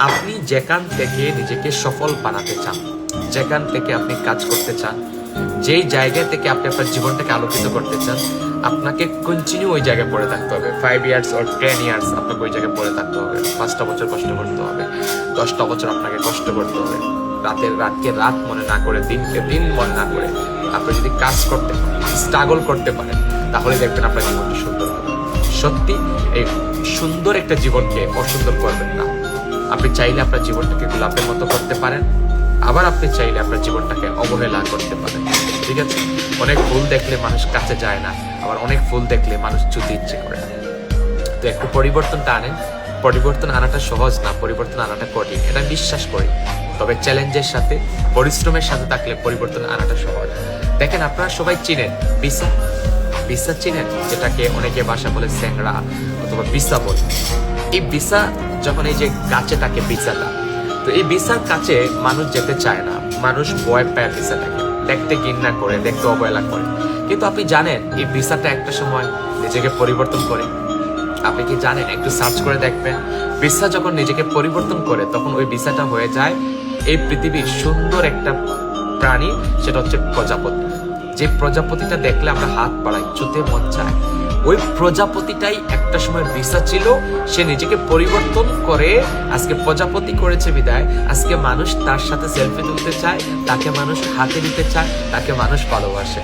আপনি যেখান থেকে নিজেকে সফল বানাতে চান, যেখান থেকে আপনি কাজ করতে চান, যেই জায়গা থেকে আপনি আপনার জীবনটাকে আলোকিত করতে চান, আপনাকে কন্টিনিউ ওই জায়গায় পড়ে থাকতে হবে। 5 ইয়ার্স or 10 ইয়ার্স আপনাকে ওই জায়গায় পড়ে থাকতে হবে। 5টা বছর কষ্ট করতে হবে, 10টা বছর আপনাকে কষ্ট করতে হবে। রাতকে রাত মনে না করে, দিনকে দিন মনে না করে আপনি যদি কাজ করতে পারেন, স্ট্রাগল করতে পারেন, তাহলে দেখবেন আপনার জীবনটা সুন্দর হবে। সত্যি এই সুন্দর একটা জীবনকে অসুন্দর করবেন না। আপনি চাইলে আপনার জীবনটাকে গোলাপের মতো করতে পারেন, আবার আপনি চাইলে আপনার জীবনটাকে অবহেলা করতে পারেন। ঠিক আছে? অনেক ফুল দেখলে মানুষ কাছে যায় না, আবার অনেক ফুল দেখলে মানুষ ছুতে ইচ্ছে করে না। তো একটু পরিবর্তনটা আনেন। পরিবর্তন আনাটা সহজ না, পরিবর্তন আনাটা কঠিন, এটা বিশ্বাস করি। তবে চ্যালেঞ্জের সাথে, পরিশ্রমের সাথে থাকলে পরিবর্তন আনাটা সহজ। দেখেন, আপনারা সবাই চিনেন বিসা, বিসা চিনেন, যেটাকে অনেকে ভাষা বলে স্যাংরা অথবা বিসা বলে। এই বিসা যখন এই যে গাছে থাকে বিসাটা, তো এই বিসার কাছে মানুষ যেতে চায় না, মানুষ ভয় পায় বিসাটাকে, দেখতে ঘৃণা করে, দেখতে অবহেলা করে। কিন্তু আপনি জানেন এই বিসাটা একটা সময় নিজেকে পরিবর্তন করে। আপনি কি জানেন? একটু সার্চ করে দেখবেন, বিসা যখন নিজেকে পরিবর্তন করে তখন ওই বিসাটা হয়ে যায় এই পৃথিবীর সুন্দর একটা প্রাণী, সেটা হচ্ছে প্রজাপতি। যে প্রজাপতিটা দেখলে আমরা হাত বাড়াই, ছুতে মন চায়, ওই প্রজাপতিটাই একটা সময় বিসা ছিল। সে নিজেকে পরিবর্তন করে আজকে প্রজাপতি করেছে বিদায় আজকে মানুষ তার সাথে সেলফি তুলতে চায়, তাকে মানুষ হাতে নিতে চায়, তাকে মানুষ ভালোবাসে।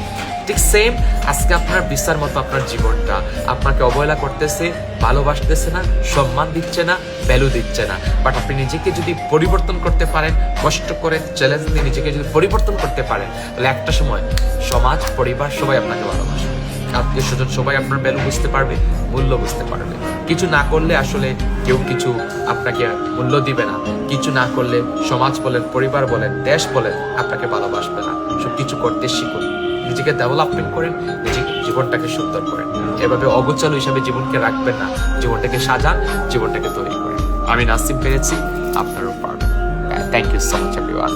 ঠিক সেম আজকে আপনার বিসার মতো আপনার জীবনটা আপনাকে অবহেলা করতেছে, ভালোবাসতেছে না, সম্মান দিচ্ছে না, ভ্যালু দিচ্ছে না। বাট আপনি নিজেকে যদি পরিবর্তন করতে পারেন, কষ্ট করে চ্যালেঞ্জ নিয়ে নিজেকে যদি পরিবর্তন করতে পারেন, তাহলে একটা সময় সমাজ, পরিবার সবাই আপনাকে ভালোবাসবে, আত্মীয় স্বজন সবাই আপনার ভ্যালু বুঝতে পারবে, মূল্য বুঝতে পারবে। কিছু না করলে আসলে কেউ কিছু আপনাকে মূল্য দিবে না। কিছু না করলে সমাজ বলেন, পরিবার বলেন, দেশ বলেন আপনাকে ভালোবাসবে না। সবকিছু করতে শিখুন, নিজেকে ডেভেলপমেন্ট করেন, নিজের জীবনটাকে সুন্দর করেন। এভাবে অগোছালো হিসাবে জীবনকে রাখবেন না, জীবনটাকে সাজান, জীবনটাকে তৈরি করেন। আমি নাসিম পেরেছি, আপনারও পারবেন। Thank you so much everyone.